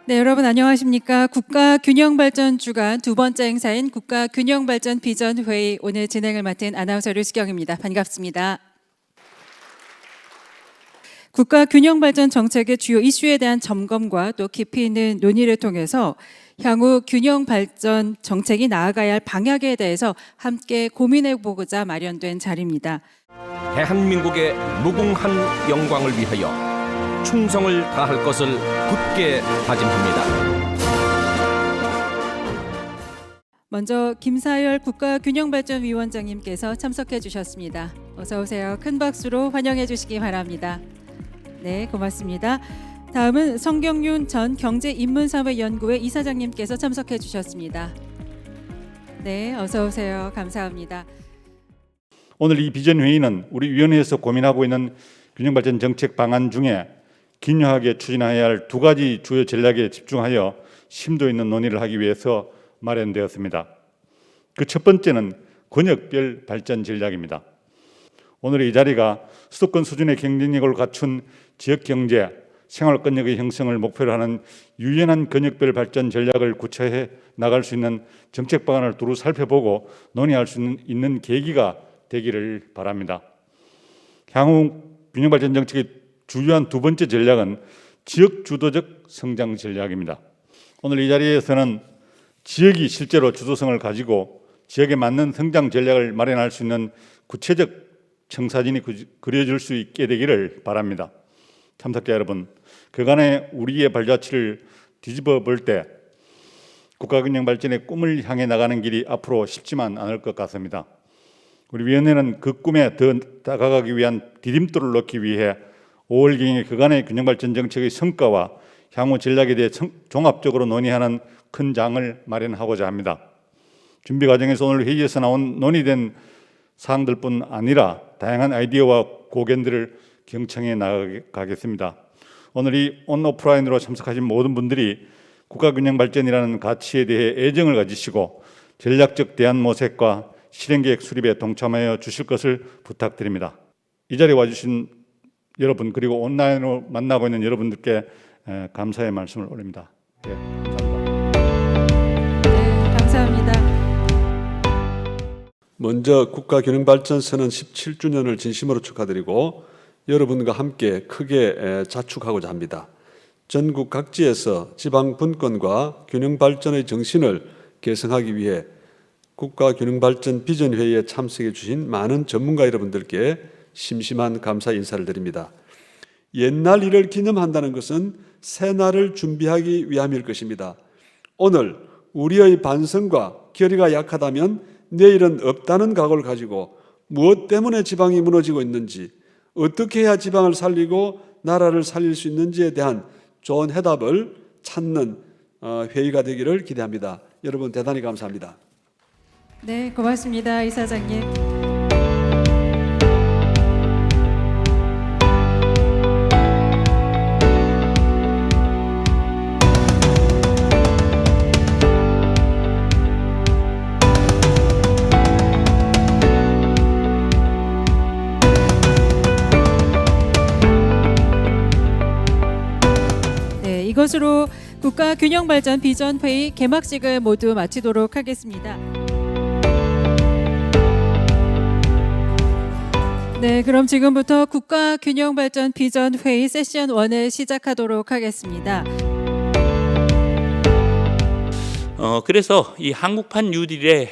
네, 여러분 안녕하십니까? 국가균형발전 주간 두 번째 행사인 국가균형발전 비전회의 오늘 진행을 맡은 아나운서 류수경입니다. 반갑습니다. 국가균형발전 정책의 주요 이슈에 대한 점검과 또 깊이 있는 논의를 통해서 향후 균형발전 정책이 나아가야 할 방향에 대해서 함께 고민해보고자 마련된 자리입니다. 대한민국의 무궁한 영광을 위하여 충성을 다할 것을 굳게 다짐합니다. 먼저 김사열 국가균형발전위원장님께서 참석해 주셨습니다. 어서 오세요. 큰 박수로 환영해 주시기 바랍니다. 네, 고맙습니다. 다음은 성경윤 전 경제인문사회연구회 이사장님께서 참석해 주셨습니다. 네, 어서 오세요. 감사합니다. 오늘 이 비전회의는 우리 위원회에서 고민하고 있는 균형발전 정책 방안 중에 긴요하게 추진해야 할 두 가지 주요 전략에 집중하여 심도 있는 논의를 하기 위해서 마련되었습니다. 그 첫 번째는 권역별 발전 전략입니다. 오늘 이 자리가 수도권 수준의 경쟁력을 갖춘 지역경제, 생활권역의 형성을 목표로 하는 유연한 권역별 발전 전략을 구체화해 나갈 수 있는 정책 방안을 두루 살펴보고 논의할 수 있는 계기가 되기를 바랍니다. 향후 균형발전 정책의 주요한 두 번째 전략은 지역 주도적 성장 전략입니다. 오늘 이 자리에서는 지역이 실제로 주도성을 가지고 지역에 맞는 성장 전략을 마련할 수 있는 구체적 청사진이 그려질 수 있게 되기를 바랍니다. 참석자 여러분, 그간의 우리의 발자취를 뒤집어 볼 때 국가균형발전의 꿈을 향해 나가는 길이 앞으로 쉽지만 않을 것 같습니다. 우리 위원회는 그 꿈에 더 다가가기 위한 디딤돌을 놓기 위해 5월경에 그간의 균형발전 정책의 성과와 향후 전략에 대해 종합적으로 논의하는 큰 장을 마련하고자 합니다. 준비 과정에서 오늘 회의에서 나온 논의된 사항들뿐 아니라 다양한 아이디어와 고견들을 경청해 나가겠습니다. 오늘 이 온오프라인으로 참석하신 모든 분들이 국가균형발전이라는 가치에 대해 애정을 가지시고 전략적 대안 모색과 실행계획 수립에 동참하여 주실 것을 부탁드립니다. 이 자리에 와주신 여러분 그리고 온라인으로 만나고 있는 여러분들께 감사의 말씀을 올립니다. 네, 감사합니다. 네, 감사합니다. 먼저 국가균형발전선언 17주년을 진심으로 축하드리고 여러분과 함께 크게 자축하고자 합니다. 전국 각지에서 지방 분권과 균형발전의 정신을 계승하기 위해 국가균형발전 비전회의에 참석해 주신 많은 전문가 여러분들께 심심한 감사 인사를 드립니다. 옛날 일을 기념한다는 것은 새날을 준비하기 위함일 것입니다. 오늘 우리의 반성과 결의가 약하다면 내일은 없다는 각오를 가지고 무엇 때문에 지방이 무너지고 있는지, 어떻게 해야 지방을 살리고 나라를 살릴 수 있는지에 대한 좋은 해답을 찾는 회의가 되기를 기대합니다. 여러분 대단히 감사합니다. 네, 고맙습니다. 이사장님. 이것으로 국가균형발전 비전회의 개막식을 모두 마치도록 하겠습니다. 네, 그럼 지금부터 국가균형발전 비전회의 세션 1을 시작하도록 하겠습니다. 그래서 이 한국판 뉴딜의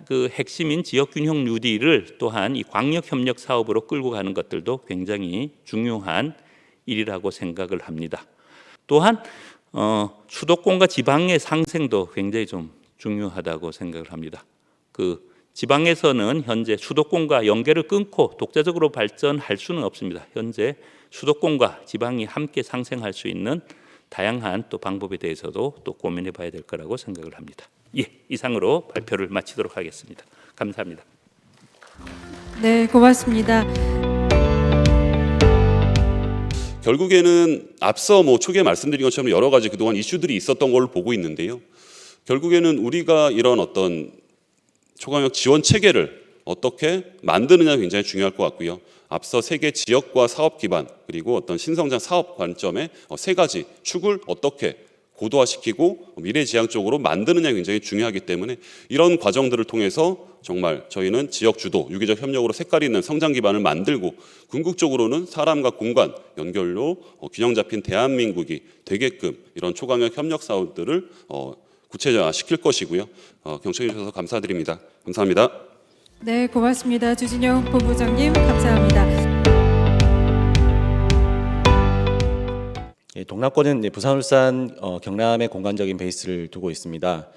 그 핵심인 지역균형 뉴딜을 또한 이 광역협력 사업으로 끌고 가는 것들도 굉장히 중요한 일이라고 생각을 합니다. 또한 수도권과 지방의 상생도 굉장히 좀 중요하다고 생각을 합니다. 그 지방에서는 현재 수도권과 연계를 끊고 독자적으로 발전할 수는 없습니다. 현재 수도권과 지방이 함께 상생할 수 있는 다양한 또 방법에 대해서도 또 고민해 봐야 될 거라고 생각을 합니다. 예, 이상으로 발표를 마치도록 하겠습니다. 감사합니다. 네, 고맙습니다. 결국에는 앞서 초기에 말씀드린 것처럼 여러 가지 그동안 이슈들이 있었던 걸로 보고 있는데요. 결국에는 우리가 이런 어떤 초강력 지원 체계를 어떻게 만드느냐가 굉장히 중요할 것 같고요. 앞서 세계 지역과 사업 기반 그리고 어떤 신성장 사업 관점의 세 가지 축을 어떻게 고도화시키고 미래지향적으로 만드느냐 굉장히 중요하기 때문에 이런 과정들을 통해서 정말 저희는 지역 주도, 유기적 협력으로 색깔 있는 성장 기반을 만들고 궁극적으로는 사람과 공간 연결로 균형 잡힌 대한민국이 되게끔 이런 초강력 협력 사업들을 구체화시킬 것이고요. 경청해 주셔서 감사드립니다. 감사합니다. 네, 고맙습니다. 주진영 본부장님 감사합니다. 예, 동남권은 부산, 울산, 경남의 공간적인 베이스를 두고 있습니다.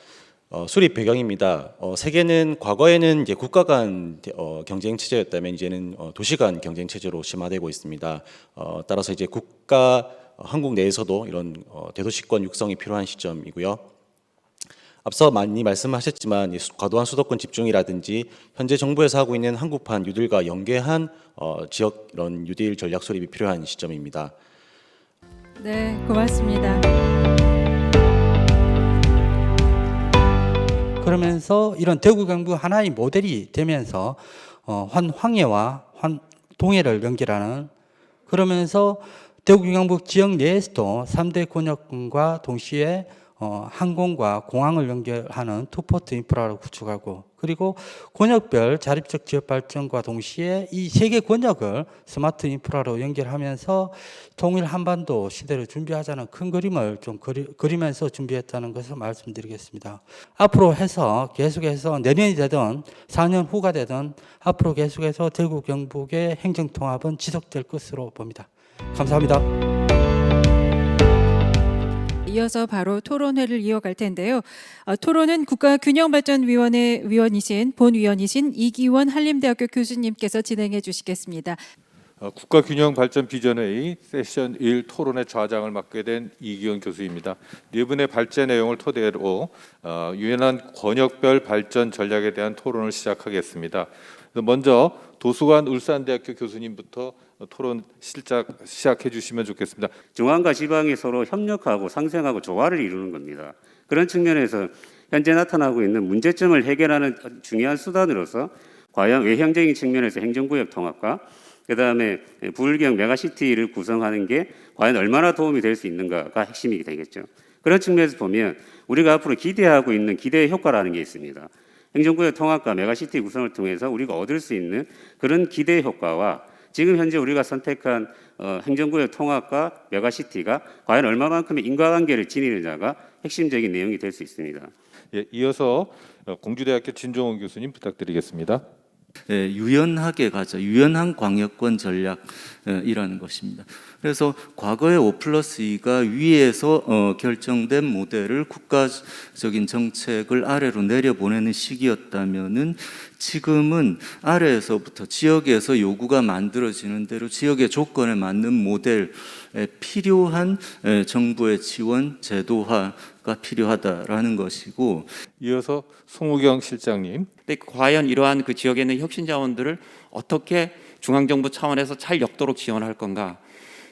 수립 배경입니다. 세계는 과거에는 이제 국가 간 경쟁 체제였다면 이제는 도시 간 경쟁 체제로 심화되고 있습니다. 따라서 이제 한국 내에서도 이런 대도시권 육성이 필요한 시점이고요. 앞서 많이 말씀하셨지만 과도한 수도권 집중이라든지 현재 정부에서 하고 있는 한국판 뉴딜과 연계한 지역 이런 뉴딜 전략 수립이 필요한 시점입니다. 네, 고맙습니다. 그러면서 이런 대구 경북 하나의 모델이 되면서 환황해와 환동해를 연결하는, 그러면서 대구 경북 지역 내에서도 3대 권역과 동시에 항공과 공항을 연결하는 투포트 인프라를 구축하고, 그리고 권역별 자립적 지역 발전과 동시에 이 세 개 권역을 스마트 인프라로 연결하면서 통일 한반도 시대를 준비하자는 큰 그림을 좀 그리면서 준비했다는 것을 말씀드리겠습니다. 앞으로 해서 계속해서 내년이 되든 4년 후가 되든 앞으로 계속해서 대구 경북의 행정통합은 지속될 것으로 봅니다. 감사합니다. 이어서 바로 토론회를 이어갈 텐데요. 토론은 국가균형발전위원회 본위원이신 이기원 한림대학교 교수님께서 진행해 주시겠습니다. 국가균형발전비전회의 세션 1 토론회 좌장을 맡게 된 이기원 교수입니다. 네 분의 발제 내용을 토대로 유연한 권역별 발전 전략에 대한 토론을 시작하겠습니다. 먼저 도수관 울산대학교 교수님부터 토론 시작해 주시면 좋겠습니다. 중앙과 지방이 서로 협력하고 상생하고 조화를 이루는 겁니다. 그런 측면에서 현재 나타나고 있는 문제점을 해결하는 중요한 수단으로서 과연 외형적인 측면에서 행정구역 통합과 그다음에 부울경 메가시티를 구성하는 게 과연 얼마나 도움이 될 수 있는가가 핵심이 되겠죠. 그런 측면에서 보면 우리가 앞으로 기대하고 있는 기대의 효과라는 게 있습니다. 행정구역 통합과 메가시티 구성을 통해서 우리가 얻을 수 있는 그런 기대의 효과와 지금 현재 우리가 선택한 행정구역 통합과 메가시티가 과연 얼마만큼의 인과관계를 지니느냐가 핵심적인 내용이 될 수 있습니다. 예, 이어서 공주대학교 진종원 교수님 부탁드리겠습니다. 네, 유연하게 가자, 유연한 광역권 전략이라는 것입니다. 그래서 과거의 5+2가 위에서 결정된 모델을 국가적인 정책을 아래로 내려보내는 시기였다면은 지금은 아래에서부터 지역에서 요구가 만들어지는 대로 지역의 조건에 맞는 모델에 필요한 정부의 지원 제도화가 필요하다라는 것이고, 이어서 송우경 실장님. 근데 과연 이러한 그 지역에 있는 혁신 자원들을 어떻게 중앙정부 차원에서 잘 역도록 지원할 건가?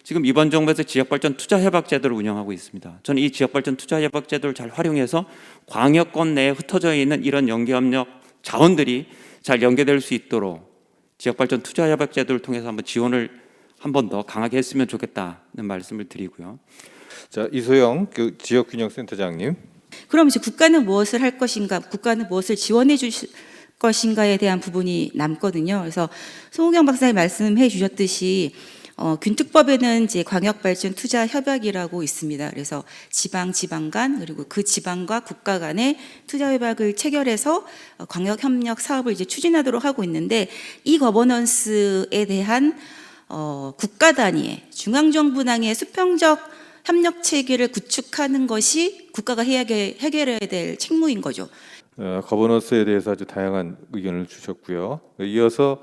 지금 이번 정부에서 지역발전 투자협약제도를 운영하고 있습니다. 저는 이 지역발전 투자협약제도를 잘 활용해서 광역권 내에 흩어져 있는 이런 연계협력 자원들이 잘 연계될 수 있도록 지역발전 투자협약제도를 통해서 한번 지원을 한 번 더 강하게 했으면 좋겠다는 말씀을 드리고요. 자, 이소영 지역균형센터장님. 그럼 이제 국가는 무엇을 할 것인가, 국가는 무엇을 지원해 주실 것인가에 대한 부분이 남거든요. 그래서 송우경 박사님 말씀해 주셨듯이 균특법에는 이제 광역발전투자협약이라고 있습니다. 그래서 지방 간 그리고 그 지방과 국가 간의 투자협약을 체결해서 광역협력 사업을 이제 추진하도록 하고 있는데, 이 거버넌스에 대한 국가 단위의 중앙정부 단위의 수평적 협력 체계를 구축하는 것이 국가가 해결해야 될 책무인 거죠. 거버넌스에 대해서 아주 다양한 의견을 주셨고요. 이어서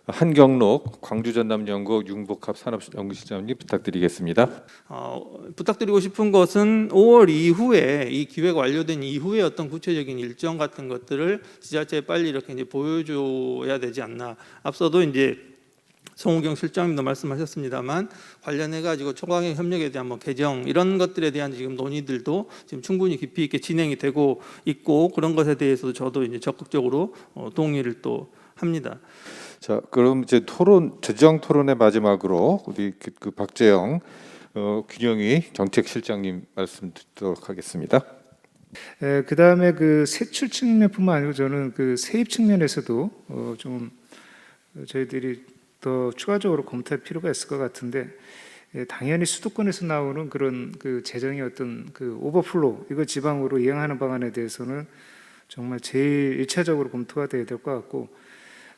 한경록 광주전남연구원 융복합 산업연구실장님 부탁드리겠습니다. 부탁드리고 싶은 것은 5월 이후에 이 기획 완료된 이후에 어떤 구체적인 일정 같은 것들을 지자체에 빨리 이렇게 이제 보여줘야 되지 않나. 앞서도 이제 송우경 실장님도 말씀하셨습니다만 관련해 가지고 초강력 협력에 대한 뭐 개정 이런 것들에 대한 지금 논의들도 지금 충분히 깊이 있게 진행이 되고 있고, 그런 것에 대해서도 저도 이제 적극적으로 동의를 또 합니다. 자, 그럼 이제 재정 토론의 마지막으로 우리 그 박재영 균형위 정책실장님 말씀 듣도록 하겠습니다. 그 다음에 그 세출 측면뿐만 아니고 저는 그 세입 측면에서도 좀 저희들이 더 추가적으로 검토할 필요가 있을 것 같은데, 당연히 수도권에서 나오는 그런 그 재정의 어떤 그 오버플로우, 이거 지방으로 이행하는 방안에 대해서는 정말 제일 1차적으로 검토가 돼야 될 것 같고,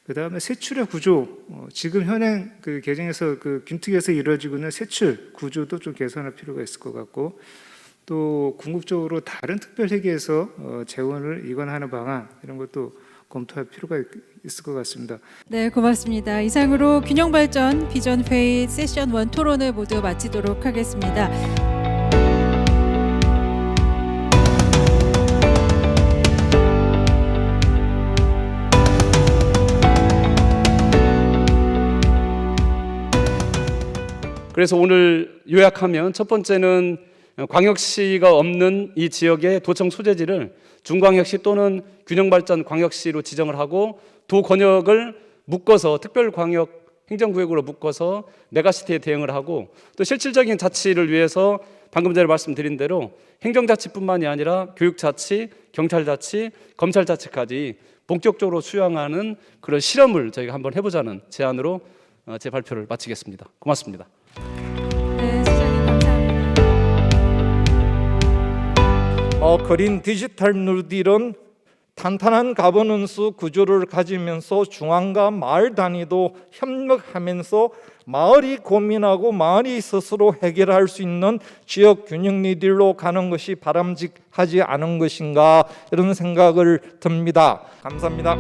그 다음에 세출의 구조, 지금 현행 그 개정에서 그 균특에서 이루어지고 있는 세출 구조도 좀 개선할 필요가 있을 것 같고, 또 궁극적으로 다른 특별회계에서 재원을 이관하는 방안, 이런 것도 검토할 필요가 있을 것 같습니다. 네, 고맙습니다. 이상으로 균형발전 비전회의 세션 1 토론을 모두 마치도록 하겠습니다. 그래서 오늘 요약하면 첫 번째는 광역시가 없는 이 지역의 도청 소재지를 중광역시 또는 균형발전 광역시로 지정을 하고 도권역을 묶어서 특별광역 행정구역으로 묶어서 메가시티에 대응을 하고, 또 실질적인 자치를 위해서 방금 전에 말씀드린 대로 행정자치뿐만이 아니라 교육자치, 경찰자치, 검찰자치까지 본격적으로 수용하는 그런 실험을 저희가 한번 해보자는 제안으로 제 발표를 마치겠습니다. 고맙습니다. 네, 시장님 감사합니다. 그린 디지털 뉴딜은 탄탄한 가버넌스 구조를 가지면서 중앙과 마을 단위도 협력하면서 마을이 고민하고 마을이 스스로 해결할 수 있는 지역 균형 뉴딜로 가는 것이 바람직하지 않은 것인가, 이런 생각을 듭니다. 감사합니다.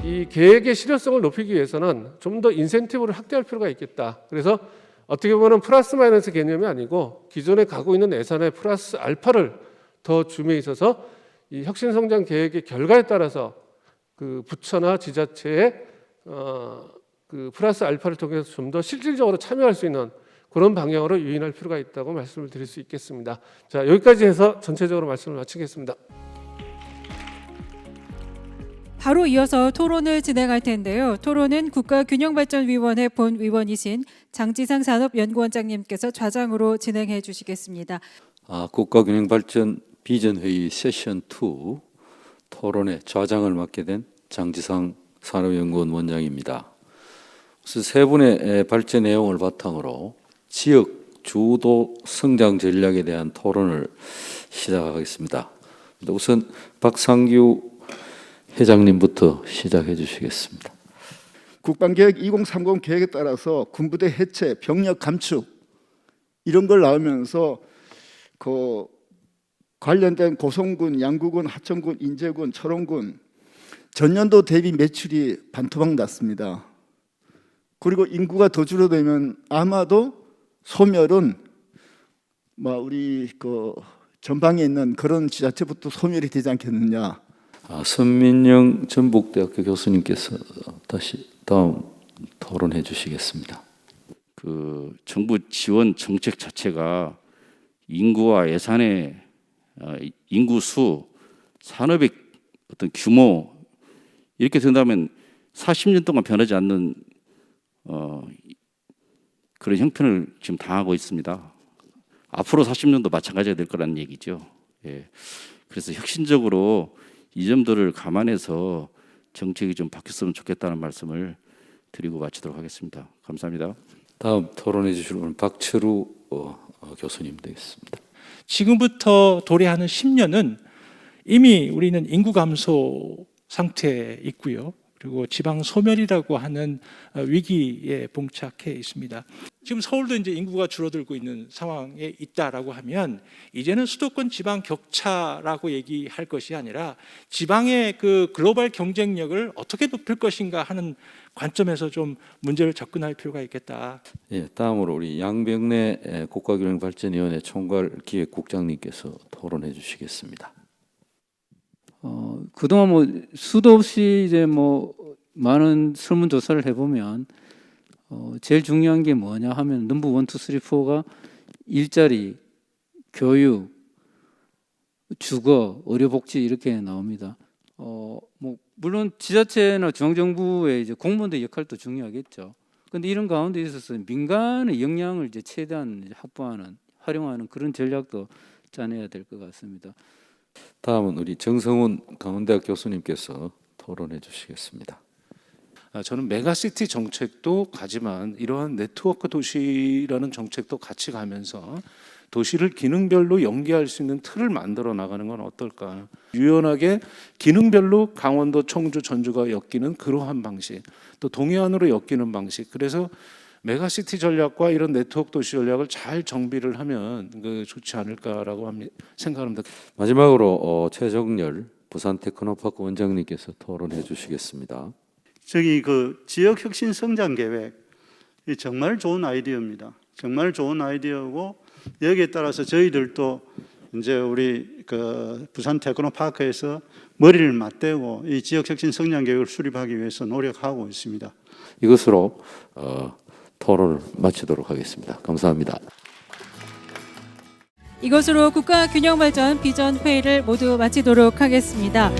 이 계획의 실효성을 높이기 위해서는 좀 더 인센티브를 확대할 필요가 있겠다. 그래서 어떻게 보면 플러스 마이너스 개념이 아니고 기존에 가고 있는 예산의 플러스 알파를 더 줌에 있어서 이 혁신성장 계획의 결과에 따라서 그 부처나 지자체의 그 플러스 알파를 통해서 좀 더 실질적으로 참여할 수 있는 그런 방향으로 유인할 필요가 있다고 말씀을 드릴 수 있겠습니다. 자, 여기까지 해서 전체적으로 말씀을 마치겠습니다. 바로 이어서 토론을 진행할 텐데요. 토론은 국가균형발전위원회 본위원이신 장지상 산업연구원장님께서 좌장으로 진행해 주시겠습니다. 국가균형발전 비전회의 세션 2 토론의 좌장을 맡게 된 장지상 산업연구원 원장입니다. 그래서 세 분의 발제 내용을 바탕으로 지역 주도 성장 전략에 대한 토론을 시작하겠습니다. 우선 박상규 회장님부터 시작해 주시겠습니다. 국방계획 2030 계획에 따라서 군부대 해체, 병력 감축 이런 걸 나오면서 그 관련된 고성군, 양구군, 하천군, 인제군, 철원군 전년도 대비 매출이 반토막 났습니다. 그리고 인구가 더 줄어들면 아마도 소멸은 우리 그 전방에 있는 그런 지자체부터 소멸이 되지 않겠느냐. 선민영 전북대학교 교수님께서 다시 다음 토론해 주시겠습니다. 그 정부 지원 정책 자체가 인구와 예산의 인구 수, 산업의 어떤 규모 이렇게 된다면 40년 동안 변하지 않는 그런 형편을 지금 당하고 있습니다. 앞으로 40년도 마찬가지가 될 거라는 얘기죠. 예. 그래서 혁신적으로 이 점들을 감안해서 정책이 좀 바뀌었으면 좋겠다는 말씀을 드리고 마치도록 하겠습니다. 감사합니다. 다음 토론해 주실 분은 박철우 교수님 되겠습니다. 지금부터 도래하는 10년은 이미 우리는 인구 감소 상태에 있고요. 그리고 지방 소멸이라고 하는 위기에 봉착해 있습니다. 지금 서울도 이제 인구가 줄어들고 있는 상황에 있다라고 하면 이제는 수도권 지방 격차라고 얘기할 것이 아니라 지방의 그 글로벌 경쟁력을 어떻게 높일 것인가 하는 관점에서 좀 문제를 접근할 필요가 있겠다. 예, 다음으로 우리 양병래 국가균형발전위원회 총괄기획국장님께서 토론해 주시겠습니다. 그동안 수도 없이 이제 많은 설문조사를 해보면 제일 중요한 게 뭐냐 하면 넘버 1, 2, 3, 4가 일자리, 교육, 주거, 의료복지 이렇게 나옵니다. 뭐 물론 지자체나 중앙정부의 이제 공무원들의 역할도 중요하겠죠. 그런데 이런 가운데 있어서 민간의 역량을 이제 최대한 이제 확보하는, 활용하는 그런 전략도 짜내야 될 것 같습니다. 다음은 우리 정성훈 강원대학 교수님께서 토론해 주시겠습니다. 저는 메가시티 정책도 가지만 이러한 네트워크 도시라는 정책도 같이 가면서 도시를 기능별로 연계할 수 있는 틀을 만들어 나가는 건 어떨까. 유연하게 기능별로 강원도, 청주, 전주가 엮이는 그러한 방식, 또 동해안으로 엮이는 방식. 그래서 메가시티 전략과 이런 네트워크 도시 전략을 잘 정비를 하면 좋지 않을까라고 생각합니다. 마지막으로 최정렬 부산 테크노파크 원장님께서 토론해 주시겠습니다. 그 지역 혁신 성장 계획 정말 좋은 아이디어입니다. 정말 좋은 아이디어고 여기에 따라서 저희들도 이제 우리 그 부산 테크노파크에서 머리를 맞대고 이 지역 혁신 성장 계획을 수립하기 위해서 노력하고 있습니다. 이것으로 토론을 마치도록 하겠습니다. 감사합니다. 이것으로 국가균형발전 비전 회의를 모두 마치도록 하겠습니다.